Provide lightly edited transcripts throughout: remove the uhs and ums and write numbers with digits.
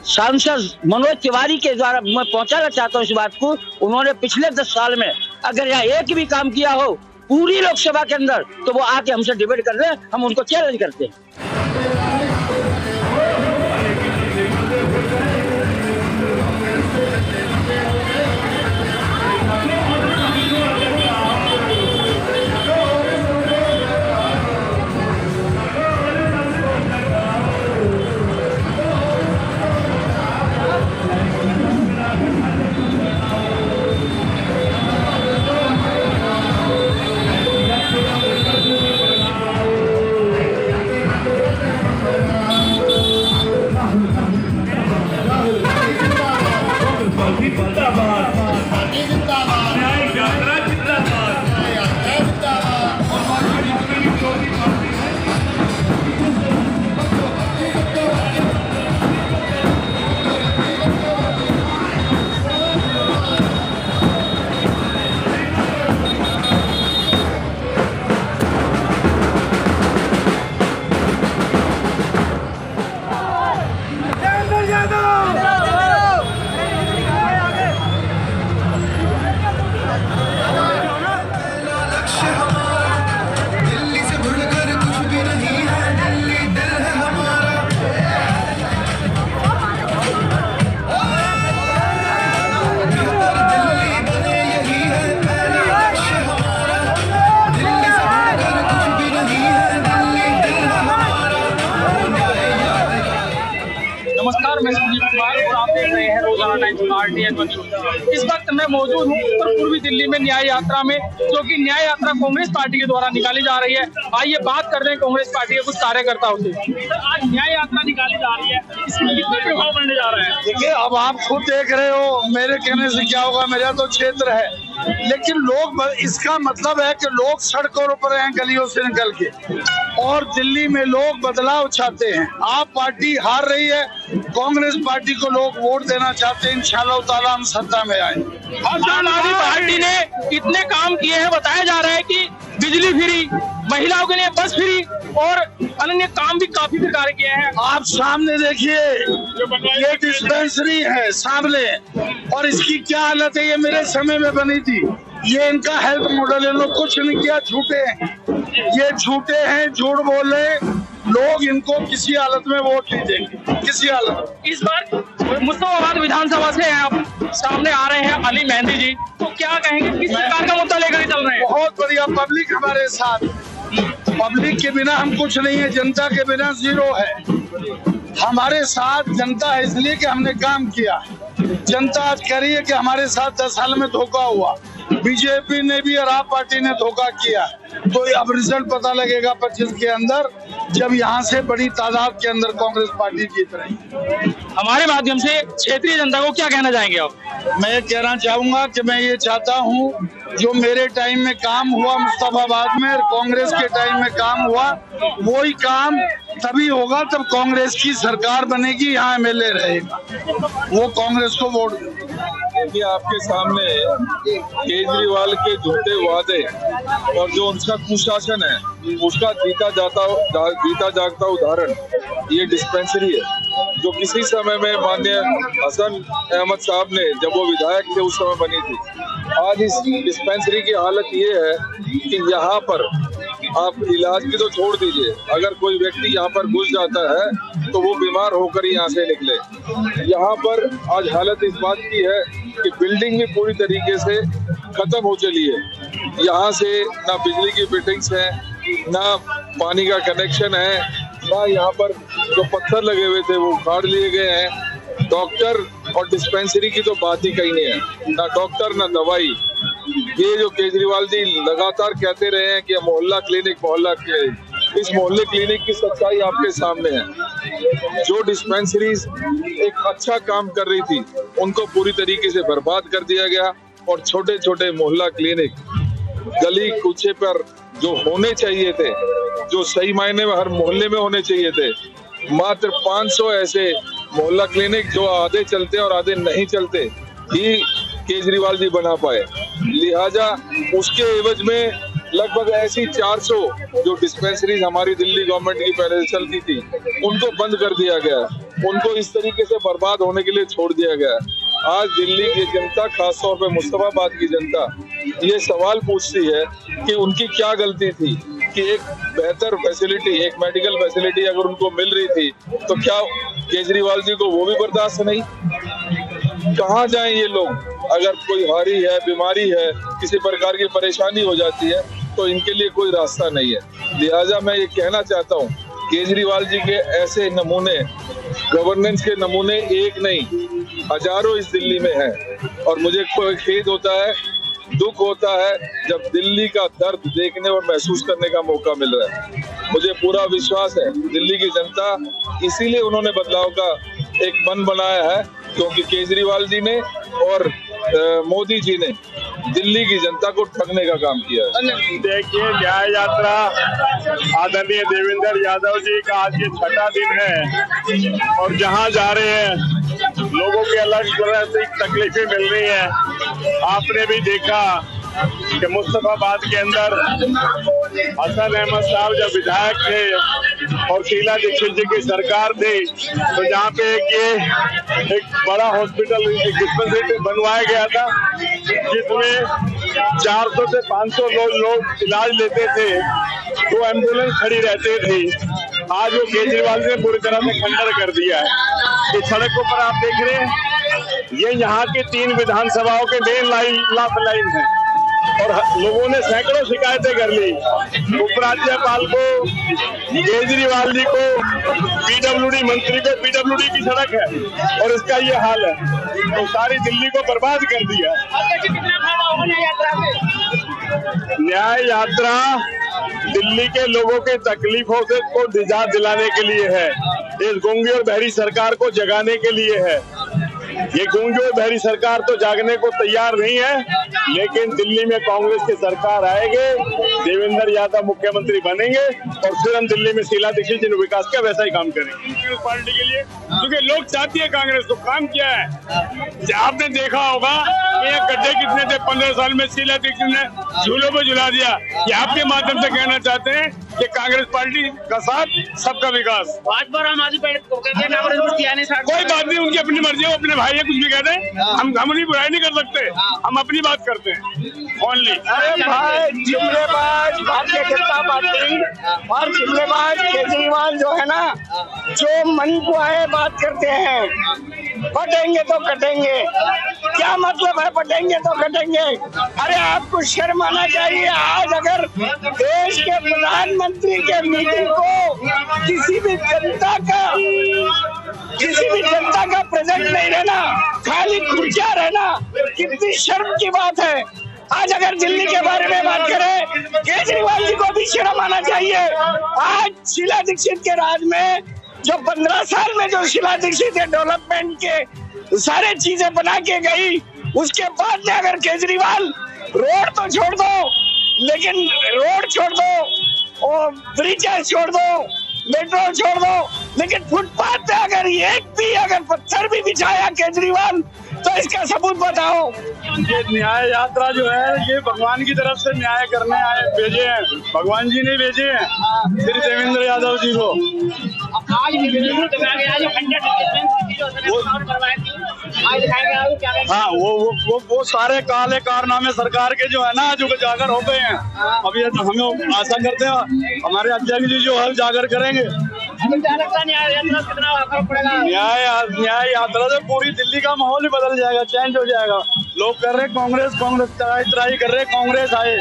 सांसद मनोज तिवारी के द्वारा मैं पहुंचाना चाहता हूं इस बात को। उन्होंने पिछले 10 साल में अगर यहाँ एक भी काम किया हो पूरी लोकसभा के अंदर तो वो आके हमसे डिबेट कर रहे हैं, हम उनको चैलेंज करते हैं। नमस्कार, मैं संजीव कुमार और आप देख रहे हैं रोजाना टाइम्स RTN न्यूज। इस वक्त मैं मौजूद हूँ उत्तर पूर्वी दिल्ली में न्याय यात्रा में, जो कि न्याय यात्रा कांग्रेस पार्टी के द्वारा निकाली जा रही है। आइए बात करते हैं कांग्रेस पार्टी के कुछ कार्यकर्ताओं से। आज न्याय यात्रा निकाली जा रही है, इसमें कितना प्रभाव पड़ने जा रहा है? देखिए, अब आप खुद देख रहे हो, मेरे कहने से क्या होगा, मेरा तो क्षेत्र है, लेकिन लोग, इसका मतलब है कि लोग सड़कों पर हैं गलियों से निकल के, और दिल्ली में लोग बदलाव चाहते हैं। आप पार्टी हार रही है, कांग्रेस पार्टी को लोग वोट देना चाहते हैं। इंशाअल्लाह ताला हम सत्ता में आए। अब आम आदमी पार्टी ने इतने काम किए हैं, बताया जा रहा है कि बिजली फ्री, महिलाओं के लिए बस फ्री और अन्य काम भी काफी प्रकार किए हैं। आप सामने देखिए, ये डिस्पेंसरी है सामने, और इसकी क्या हालत है, ये मेरे समय में बनी थी। ये इनका हेल्थ मॉडल है, लोग कुछ नहीं किया, झूठे हैं, ये झूठे हैं, झूठ बोल रहे हैं लोग। इनको किसी हालत में वोट नहीं देंगे, किसी हालत। इस बार मुस्तफाबाद विधानसभा से आप सामने आ रहे हैं अली मेहंदी जी, तो क्या कहेंगे, किस प्रकार का मुद्दा लेकर चल रहे हैं? बहुत बढ़िया, पब्लिक हमारे साथ, पब्लिक के बिना हम कुछ नहीं है, जनता के बिना जीरो है। हमारे साथ जनता है, इसलिए कि हमने काम किया। जनता आज कह रही है कि हमारे साथ 10 साल में धोखा हुआ, बीजेपी ने भी और आप पार्टी ने धोखा किया। तो अब रिजल्ट पता लगेगा 25 के अंदर, जब यहाँ से बड़ी तादाद के अंदर कांग्रेस पार्टी जीत रही है। हमारे माध्यम से क्षेत्रीय जनता को क्या कहना चाहेंगे आप? मैं कहना चाहूंगा कि मैं ये चाहता हूँ, जो मेरे टाइम में काम हुआ मुस्तफाबाद में और कांग्रेस के टाइम में काम हुआ, वही काम तभी होगा तब कांग्रेस की सरकार बनेगी, यहाँ MLA रहेगा, वो कांग्रेस को वोट देखिए। आपके सामने केजरीवाल के झूठे वादे और जो उनका कुशासन है, उसका जीता जागता उदाहरण ये डिस्पेंसरी है, जो किसी समय में माननीय हसन अहमद साहब ने, जब वो विधायक थे, उस समय बनी थी। आज इस डिस्पेंसरी की हालत ये है कि यहाँ पर आप इलाज की तो छोड़ दीजिए, अगर कोई व्यक्ति यहाँ पर घुस जाता है तो वो बीमार होकर ही यहाँ से निकले। यहाँ पर आज हालत इस बात की है कि बिल्डिंग भी पूरी तरीके से खत्म हो चली है। यहाँ से ना बिजली की फिटिंग्स है, ना पानी का कनेक्शन है, ना यहाँ पर जो पत्थर लगे हुए थे वो उखाड़ लिए गए हैं। डॉक्टर और डिस्पेंसरी की तो बात ही कहीं नहीं है, ना डॉक्टर ना दवाई। ये जो केजरीवाल जी लगातार कहते रहे हैं कि मोहल्ला क्लिनिक, इस मोहल्ले क्लिनिक की सच्चाई आपके सामने है। जो डिस्पेंसरीज एक अच्छा काम कर रही थी, उनको पूरी तरीके से बर्बाद कर दिया गया, और छोटे छोटे मोहल्ला क्लिनिक गली कूचे पर जो होने चाहिए थे, जो सही मायने में हर मोहल्ले में होने चाहिए थे, मात्र 500 ऐसे मोहल्ला क्लिनिक जो आधे चलते और आधे नहीं चलते ही केजरीवाल जी बना पाए। लिहाजा उसके एवज में लगभग ऐसी 400 जो डिस्पेंसरीज हमारी दिल्ली गवर्नमेंट की पहले से चलती थी, उनको बंद कर दिया गया। उनको इस तरीके से बर्बाद होने के लिए छोड़ दिया गया है। आज दिल्ली की जनता, खासतौर पे मुस्तफाबाद की जनता, ये सवाल पूछती है कि उनकी क्या गलती थी कि एक बेहतर फैसिलिटी, एक मेडिकल फैसिलिटी अगर उनको मिल रही थी तो क्या केजरीवाल जी को वो भी बर्दाश्त नहीं? कहाँ जाएं ये लोग? अगर कोई हारी है, बीमारी है, किसी प्रकार की परेशानी हो जाती है तो इनके लिए कोई रास्ता नहीं है। लिहाजा मैं ये कहना चाहता हूँ, केजरीवाल जी के ऐसे नमूने, गवर्नेंस के नमूने एक नहीं हजारों इस दिल्ली में हैं और मुझे कोई खेद होता है, दुख होता है जब दिल्ली का दर्द देखने और महसूस करने का मौका मिल रहा है। मुझे पूरा विश्वास है दिल्ली की जनता, इसीलिए उन्होंने बदलाव का एक मन बनाया है, क्योंकि केजरीवाल जी ने और मोदी जी ने दिल्ली की जनता को ठगने का काम किया है। देखिए, न्याय यात्रा आदरणीय देवेंद्र यादव जी का आज ये 6वां दिन है और जहां जा रहे हैं लोगों के अलग तरह से तकलीफें मिल रही हैं। आपने भी देखा कि मुस्तफाबाद के अंदर हसन अहमद साहब जब विधायक थे और शीला दीक्षित जी की सरकार थी तो जहाँ पे एक बड़ा हॉस्पिटल, एक डिस्पेंसरी बनवाया गया था जिसमें 400 से 500 लोग इलाज लेते थे, तो एम्बुलेंस खड़ी रहती थी। आज वो केजरीवाल ने पूरी तरह से खंडन कर दिया है। इस सड़क पर आप देख रहे हैं, ये यहाँ की 3 विधानसभाओं के मेन लाइन है और लोगों ने सैकड़ों शिकायतें कर ली। उपराज्यपाल को, केजरीवाल जी को, पीडब्ल्यूडी मंत्री को, पीडब्ल्यूडी की सड़क है और इसका ये हाल है, तो सारी दिल्ली को बर्बाद कर दिया। न्याय यात्रा दिल्ली के लोगों के तकलीफों से को निजात दिलाने के लिए है, इस गूंगी और बहरी सरकार को जगाने के लिए है। ये गूंगी और बहरी सरकार तो जागने को तैयार नहीं है, लेकिन दिल्ली में कांग्रेस की सरकार आएगी, देवेंद्र यादव मुख्यमंत्री बनेंगे और फिर हम दिल्ली में शीला दीक्षित जी ने विकास का वैसा ही काम करेंगे कांग्रेस पार्टी के लिए, क्योंकि लोग चाहती है कांग्रेस को। काम किया है, आपने देखा होगा ये गड्ढे कितने थे 15 साल में, शीला दीक्षित ने झूलों पर झुला दिया। ये आपके माध्यम से कहना चाहते हैं कि कांग्रेस पार्टी का साथ, सबका विकास। कोई बात नहीं, उनकी अपनी मर्जी है, अपने भाई है, कुछ भी कहते हैं, हम अपनी बुराई नहीं कर सकते, हम अपनी बात करते हैं ओनली। अरे भाई, जुमलेबाज भारतीय जनता पार्टी और जुमलेबाज केजरीवाल जो है ना, जो मन को आए बात करते हैं, पटेंगे तो कटेंगे। क्या मतलब है पटेंगे तो कटेंगे? अरे आपको शर्म आना चाहिए। आज अगर देश के प्रधानमंत्री के मीटिंग को किसी भी जनता का प्रेजेंट नहीं रहना, खाली खुर्चियां रहना, कितनी शर्म की बात है। आज अगर दिल्ली के बारे में बात करें, केजरीवाल जी को भी शर्म आना चाहिए। आज शीला दीक्षित के राज में जो 15 साल में जो शीला दीक्षित डेवलपमेंट के सारे चीजें बना के गई, उसके बाद में अगर केजरीवाल रोड तो छोड़ दो, लेकिन रोड छोड़ दो और ब्रिजेस छोड़ दो, मेट्रो छोड़ दो, लेकिन फुटपाथ पे अगर एक भी अगर पत्थर भी बिछाया केजरीवाल, तो इसका सबूत बताओ। ये न्याय यात्रा जो है, ये भगवान की तरफ से न्याय करने आए, भेजे हैं, भगवान जी ने भेजे हैं श्री देवेंद्र यादव जी को। हाँ, वो सारे काले कारनामे सरकार के जो है ना, जो उजागर हो गए हैं। अब ये तो हमें आशा करते हैं हमारे अध्यक्ष जी जो है उजागर करेंगे। न्याय यात्रा से पूरी दिल्ली का माहौल ही बदल जाएगा, चेंज हो जाएगा। लोग कर रहे कांग्रेस तराई कर रहे कांग्रेस आए।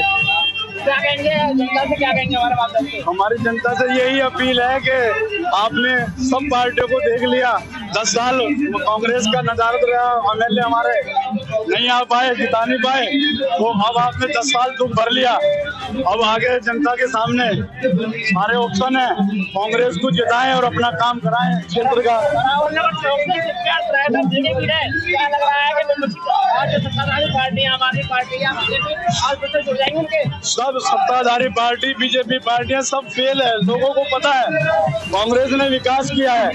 क्या कहेंगे जनता से, क्या कहेंगे हमारे माध्यम से? हमारी जनता से यही अपील है कि आपने सब पार्टियों को देख लिया, 10 साल कांग्रेस का नजारत रहा, एमएलए हमारे नहीं आ पाए, जिता नहीं पाए, तो अब आपने 10 साल दुख भर लिया। अब आगे जनता के सामने सारे ऑप्शन है, कांग्रेस को जिताएं और अपना काम कराएं क्षेत्र का। क्या लग रहा है कि और जो सत्ताधारी पार्टी आम आदमी पार्टी या बीजेपी आज फिर से जुड़ जाएंगे उनके? सब सत्ताधारी पार्टी बीजेपी पार्टियां सब फेल है, लोगों को पता है। कांग्रेस ने विकास किया है,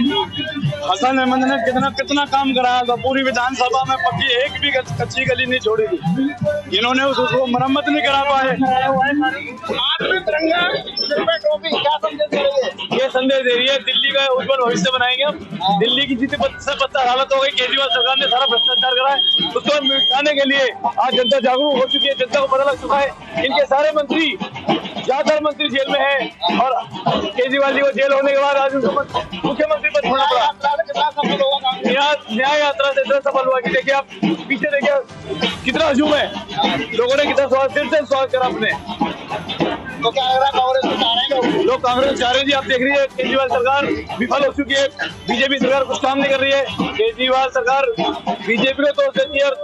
हसन अहमद ने कितना काम कराया था, पूरी विधानसभा में पक्की एक भी कच्ची गली नहीं छोड़ी थी, इन्होंने उसको मरम्मत नहीं करा पाए। तिरंगा टोपी क्या संदेश दे रही है? ये संदेश दे रही है दिल्ली का उज्जवल भविष्य बनाएंगे हम। दिल्ली की जितनी बदतर हालत हो गई, केजरीवाल सरकार ने सारा भ्रष्टाचार करा है, उसको मिटाने के लिए आज जनता जागरूक हो चुकी है, जनता को पता लग चुका है। इनके सारे मंत्री, ज्यादातर मंत्री जेल में हैं और केजरीवाल जी को जेल होने के बाद आज उनको मुख्यमंत्री पद छोड़ना पड़ा। न्याय यात्रा से सफल हुआ कि देखिए आप पीछे देखिए कितना हजूम है, लोगों ने कितना स्वागत करा अपने। तो क्या लग रहा है कांग्रेस को चाह रहे हैं लोग कांग्रेस चाह रहे हैं जी। आप देख रही है केजरीवाल सरकार विफल हो चुकी है, बीजेपी सरकार कुछ काम नहीं कर रही है। केजरीवाल सरकार बीजेपी को दोष देती है और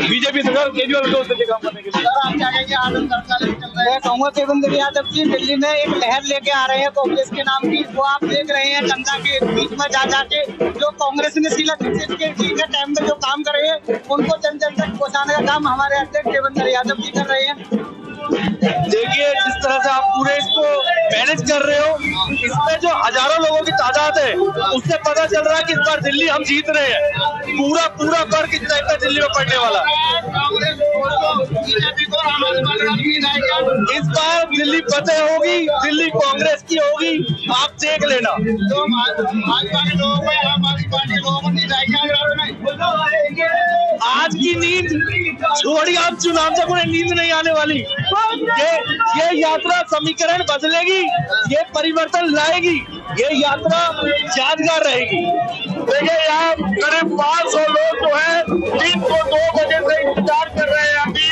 बीजेपी सरकार केजरीवाल को दोष देती है काम करने के लिए। आप क्या कहेंगे? आनंद सरकार चल रहे हैं, कांग्रेस देवेंद्र यादव जी दिल्ली में एक लहर लेके आ रहे हैं कांग्रेस के नाम की, वो आप देख रहे हैं जनता के बीच में जा जाके जो कांग्रेस ने शीला दीक्षित के टाइम में जो काम कर रहे हैं उनको जन जन तक पहुँचाने का काम हमारे अध्यक्ष देवेंद्र यादव जी कर रहे हैं। देखिए जिस तरह से आप पूरे इसको मैनेज कर रहे हो, इसमें जो हजारों लोगों की तादाद है उससे पता चल रहा है कि इस बार दिल्ली हम जीत रहे हैं। पूरा कर किस टाइप का दिल्ली में पड़ने वाला। इस बार दिल्ली फतेह होगी, दिल्ली कांग्रेस की होगी, आप देख लेना। आज की नींद छोड़िए, आप चुनाव तक उन्हें नींद नहीं आने वाली। ये यात्रा समीकरण बदलेगी, ये परिवर्तन लाएगी, ये यात्रा यादगार रहेगी। देखिए यहाँ करीब 500 लोग जो है दिन को 2 बजे से इंतजार कर रहे हैं अभी,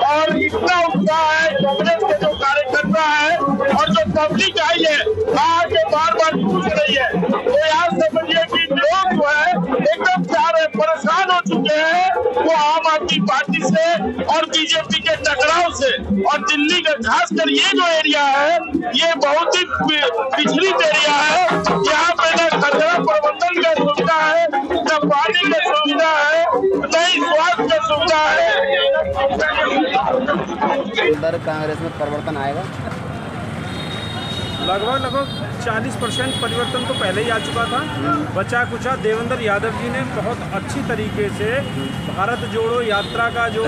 और इतना उत्साह है कांग्रेस के जो कार्यकर्ता है और जो पब्लिक आई है आके बार पूछ रही है। तो यहाँ समझिए कि लोग जो है एकदम सारे परेशान हो चुके हैं वो आम आदमी पार्टी से और बीजेपी के टकराव से। और दिल्ली का खासकर ये जो एरिया है ये बहुत ही पिछड़ित एरिया है, यहाँ पे न कचरा प्रबंधन का सुविधा है, न पानी की सुविधा है, न ही स्वास्थ्य की सुविधा है। उधर कांग्रेस में परिवर्तन आएगा? लगभग 40% परिवर्तन तो पहले ही आ चुका था। बचा कुचा देवेंद्र यादव जी ने बहुत अच्छी तरीके से भारत जोड़ो यात्रा का जो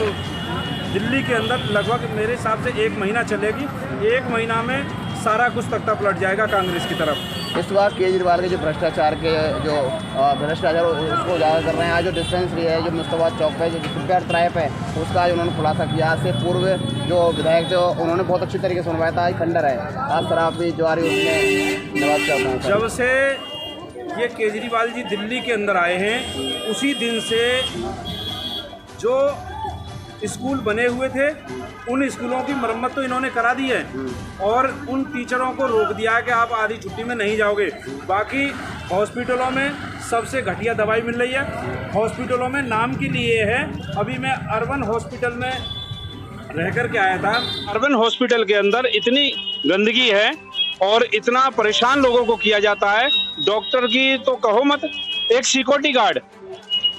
दिल्ली के अंदर लगभग मेरे हिसाब से 1 महीना चलेगी, 1 महीना में सारा कुछ तख्ता पलट जाएगा कांग्रेस की तरफ। इस बार केजरीवाल के जो भ्रष्टाचार उसको उजागर कर रहे हैं। आज जो डिस्पेंसरी है, जो मुस्तफा चौक पे जो सुपर ट्रैप है, उसका आज उन्होंने खुलासा किया। आज से पूर्व जो विधायक जो उन्होंने बहुत अच्छी तरीके से सुनवाया था, आज खंडर है, आज शराबी ज्वारी उसने नवाज चौक। जब से ये केजरीवाल जी दिल्ली के अंदर आए हैं उसी दिन से जो स्कूल बने हुए थे उन स्कूलों की मरम्मत तो इन्होंने करा दी है और उन टीचरों को रोक दिया है कि आप आधी छुट्टी में नहीं जाओगे। बाकी हॉस्पिटलों में सबसे घटिया दवाई मिल रही है, हॉस्पिटलों में नाम के लिए है। अभी मैं अर्बन हॉस्पिटल में रह कर के आया था। अर्बन हॉस्पिटल के अंदर इतनी गंदगी है और इतना परेशान लोगों को किया जाता है, डॉक्टर की तो कहो मत। एक सिक्योरिटी गार्ड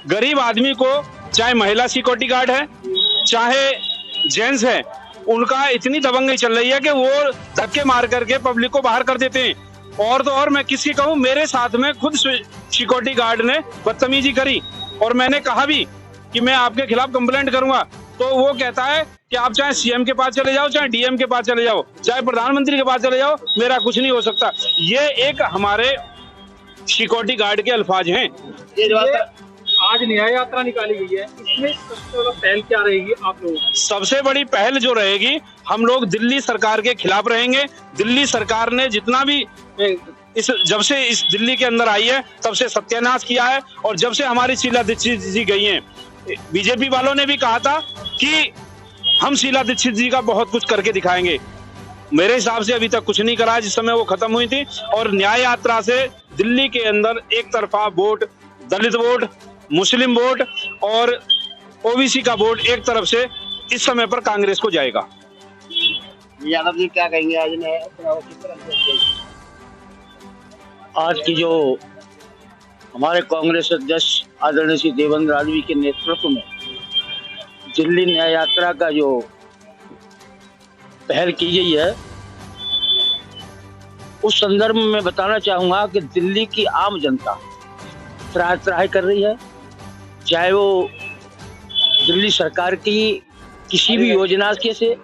गरीब आदमी को, चाहे महिला सिक्योरिटी गार्ड है चाहे जेंट्स है, उनका इतनी दबंगई चल रही है कि वो धक्के मार करके पब्लिक को बाहर कर देते हैं। और तो और मैं किसकी कहूँ, मेरे साथ में खुद सिक्योरिटी गार्ड ने बदतमीजी करी और मैंने कहा भी कि मैं आपके खिलाफ कंप्लेंट करूंगा। तो वो कहता है कि आप चाहे सीएम के पास चले जाओ, चाहे डीएम के पास चले जाओ, चाहे प्रधानमंत्री के पास चले जाओ, मेरा कुछ नहीं हो सकता। ये एक हमारे सिक्योरिटी गार्ड के अल्फाज हैं। आज न्याय यात्रा निकाली गई है, इसमें सबसे बड़ा पहल क्या रहेगी आप लोगों की? सबसे बड़ी पहल जो रहेगी, हम लोग दिल्ली सरकार के खिलाफ रहेंगे। दिल्ली सरकार ने जितना भी जब से इस दिल्ली के अंदर आई है तब से सत्यानाश किया है। और जब से हमारी शीला दीक्षित जी गई हैं, बीजेपी वालों ने भी कहा था कि हम शीला दीक्षित जी का बहुत कुछ करके दिखाएंगे। मेरे हिसाब से अभी तक कुछ नहीं करा जिस समय वो खत्म हुई थी। और न्याय यात्रा से दिल्ली के अंदर एक तरफा वोट, दलित वोट, मुस्लिम वोट और ओबीसी का वोट एक तरफ से इस समय पर कांग्रेस को जाएगा। यादव जी क्या कहेंगे आज ने आज की जो हमारे कांग्रेस अध्यक्ष आदरणीय श्री देवेंद्र यादव के नेतृत्व में दिल्ली न्याय यात्रा का जो पहल की गई है, उस संदर्भ में मैं बताना चाहूंगा कि दिल्ली की आम जनता त्राहि त्राहि कर रही है। चाहे वो दिल्ली सरकार की किसी भी योजना के से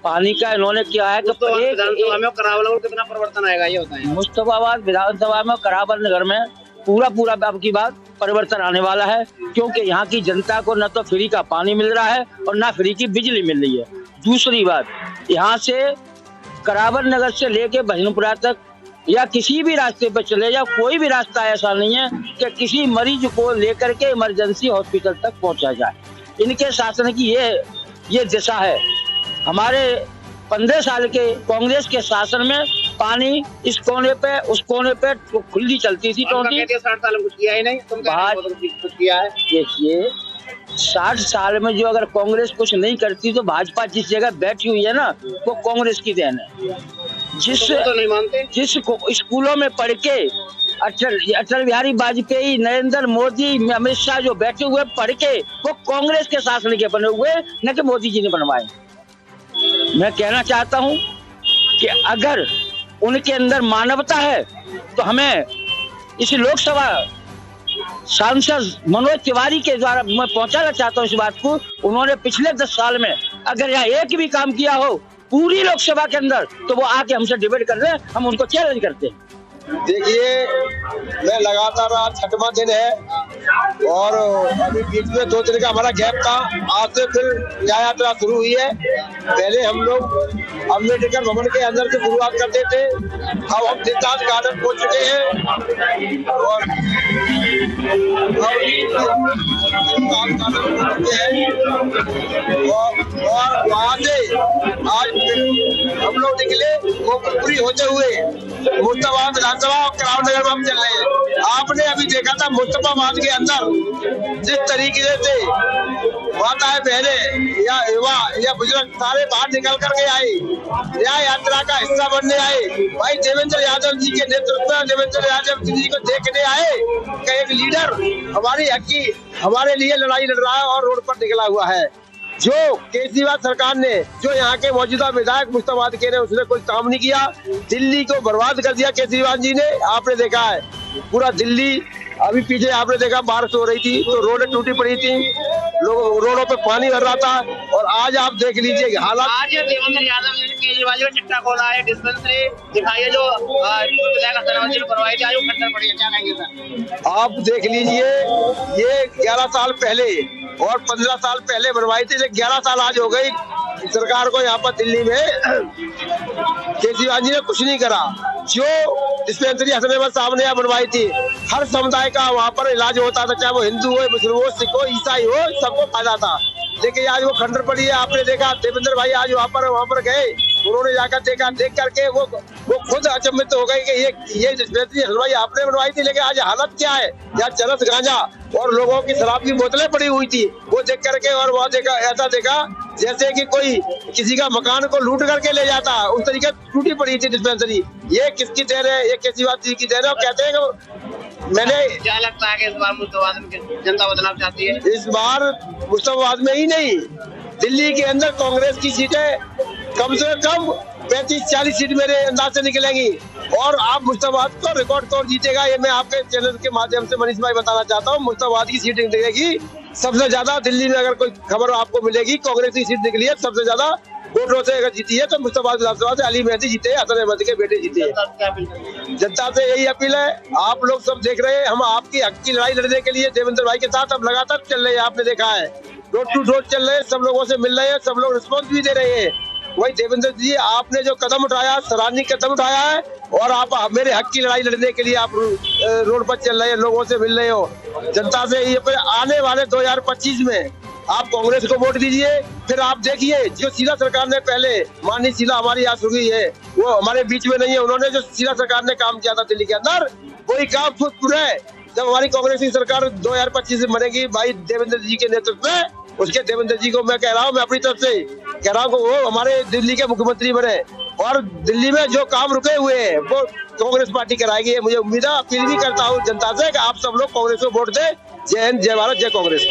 पानी का इन्होंने किया है कि विधानसभा में करावल में कितना परिवर्तन आएगा ये बताएं। मुस्तफाबाद विधानसभा में करावल नगर में पूरा अब की बात परिवर्तन आने वाला है, क्योंकि यहाँ की जनता को न तो फ्री का पानी मिल रहा है और न फ्री की बिजली मिल रही है। दूसरी बात, यहाँ से करावल नगर से लेके भजनपुरा तक या किसी भी रास्ते पर चले जाओ, कोई भी रास्ता ऐसा नहीं है कि किसी मरीज को लेकर के इमरजेंसी हॉस्पिटल तक पहुंचा जाए। इनके शासन की ये दिशा है। हमारे 15 साल के कांग्रेस के शासन में पानी इस कोने पे उस कोने पे खुली चलती थी। 60 साल में कुछ किया ही नहीं, तुम कुछ किया है। देखिए 60 साल में जो अगर कांग्रेस कुछ नहीं करती तो भाजपा जिस जगह बैठी हुई है ना, वो कांग्रेस की देन है। तो नहीं मानते? जिस स्कूलों में पढ़ के अटल बिहारी वाजपेयी, नरेंद्र मोदी, अमित शाह जो बैठे हुए पढ़ के, वो कांग्रेस के शासन के बने हुए, न कि मोदी जी ने बनवाए। मैं कहना चाहता हूं कि अगर उनके अंदर मानवता है तो हमें इस लोकसभा सांसद मनोज तिवारी के द्वारा मैं पहुंचाना चाहता हूं इस बात को। उन्होंने पिछले 10 साल में अगर यहाँ एक भी काम किया हो पूरी लोकसभा के अंदर, तो वो आके हमसे डिबेट कर रहे हैं, हम उनको चैलेंज करते हैं। देखिए, मैं लगातार आज 6वां दिन है और अभी बीच में 2 दिन का हमारा गैप था। आज से फिर न्याय यात्रा शुरू हुई है। पहले हम लोग अम्बेडकर भवन के अंदर से शुरुआत करते थे, अब हम सिद्धार्थ गार्डन पहुंच चुके हैं और वहाँ से आज हम लोग निकले पूरी होते हुए मुस्तफाबाद विधानसभा और करावल नगर में हम चल रहे हैं। आपने अभी देखा था मुस्तफाबाद के अंदर जिस तरीके से माताएं, बहनें या युवा या बुजुर्ग सारे बाहर निकल करके आए, न्याय यात्रा का हिस्सा बनने आए। भाई देवेंद्र यादव जी के नेतृत्व में देवेंद्र यादव जी को देखने आए कि एक लीडर हमारी हक की हमारे लिए लड़ाई लड़ रहा है और रोड पर निकला हुआ है। जो केजरीवाल सरकार ने, जो यहाँ के मौजूदा विधायक मुस्तफाबाद के ने, उसने कोई काम नहीं किया। दिल्ली को बर्बाद कर दिया केजरीवाल जी ने। आपने देखा है पूरा दिल्ली, अभी पीछे आपने देखा बारिश हो रही थी तो रोडें टूटी पड़ी थी, लोग रोडों पे पानी भर रहा था। और आज आप देख लीजिए हालात। आज देवेंद्र यादव जी ने केजरीवाल जी को चिट्टा खोला है, डिस्पेंसरी दिखाई है जो करवाई थी, आज वो खंडर पड़ी है। क्या कहेंगे सर? आप देख लीजिए, ये 11 साल पहले और 15 साल पहले बनवाई थी, 11 साल आज हो गई सरकार को यहाँ पर दिल्ली में। केजरीवाल जी ने कुछ नहीं करा। जो डिस्पेंसरी हसन अहमद साहब ने यहाँ बनवाई थी, हर समुदाय का वहाँ पर इलाज होता था, चाहे वो हिंदू हो, मुस्लिम हो, सिख हो, ईसाई हो, सबको फायदा था। लेकिन आज वो खंडर पड़ी है। आपने देखा देवेंद्र भाई आज वहाँ पर गए, उन्होंने जाकर देखा, देख करके वो खुद अचंभित हो गए कि ये डिस्पेंसरी हलवाई आपने बनवाई थी, लेकिन आज हालत क्या है। यहाँ चरस गांजा और लोगों की शराब की बोतलें पड़ी हुई थी। वो देख करके और वहाँ देखा, ऐसा देखा जैसे कि कोई किसी का मकान को लूट करके ले जाता है, उस तरीके टूटी पड़ी थी डिस्पेंसरी। ये किसकी देन है? ये केजरीवाल जी की देन है। कहते हैं कि मैंने, क्या लगता है कि इस बार मुस्तफाबाद में जनता बदलाव चाहती है? इस बार मुस्तफाबाद में ही नहीं, दिल्ली के अंदर कांग्रेस की सीटें कम से कम 35-40 सीट मेरे अंदाज से निकलेंगी और आप मुस्तफाबाद को रिकॉर्ड तोड़ जीतेगा। ये मैं आपके चैनल के माध्यम से मनीष भाई बताना चाहता हूँ। मुस्तफाबाद की सीट निकलेगी सबसे ज्यादा। दिल्ली में अगर कोई खबर आपको मिलेगी, कांग्रेस की सीट निकली है सबसे ज्यादा वोटों से अगर जीती है तो मुस्तफाबाद विधानसभा से अली मेहदी जीते, हसन अहमद के बेटे जीते हैं। जनता से यही अपील है, आप लोग सब देख रहे हैं, हम आपकी हक की लड़ाई लड़ने के लिए देवेंद्र भाई के साथ अब लगातार चल रहे हैं। आपने देखा है रोड टू रोड चल रहे हैं, सब लोगों से मिल रहे हैं, सब लोग रिस्पॉन्स भी दे रहे हैं। वही देवेंद्र जी, आपने जो कदम उठाया, सराहनीय कदम उठाया है और आप मेरे हक की लड़ाई लड़ने के लिए आप रोड पर चल रहे हैं, लोगों से मिल रहे हो। जनता से ये आने वाले 2025 में आप कांग्रेस को वोट दीजिए। फिर आप देखिए जो शीला सरकार ने पहले, माननीय शीला हमारी यहाँ सुनी है, वो हमारे बीच में नहीं है। उन्होंने जो शीला सरकार ने काम किया था दिल्ली के अंदर, वही काम पूरा है। जब हमारी कांग्रेस की सरकार 2025 में बनेगी भाई देवेंद्र जी के नेतृत्व में, उसके देवेंद्र जी को मैं कह रहा हूँ, मैं अपनी तरफ से कह रहा हूँ वो हमारे दिल्ली के मुख्यमंत्री बने और दिल्ली में जो काम रुके हुए हैं वो कांग्रेस पार्टी कराएगी, ये मुझे उम्मीद है। अपील भी करता हूँ जनता से कि आप सब लोग कांग्रेस को वोट दें। जय हिंद, जय भारत, जय कांग्रेस।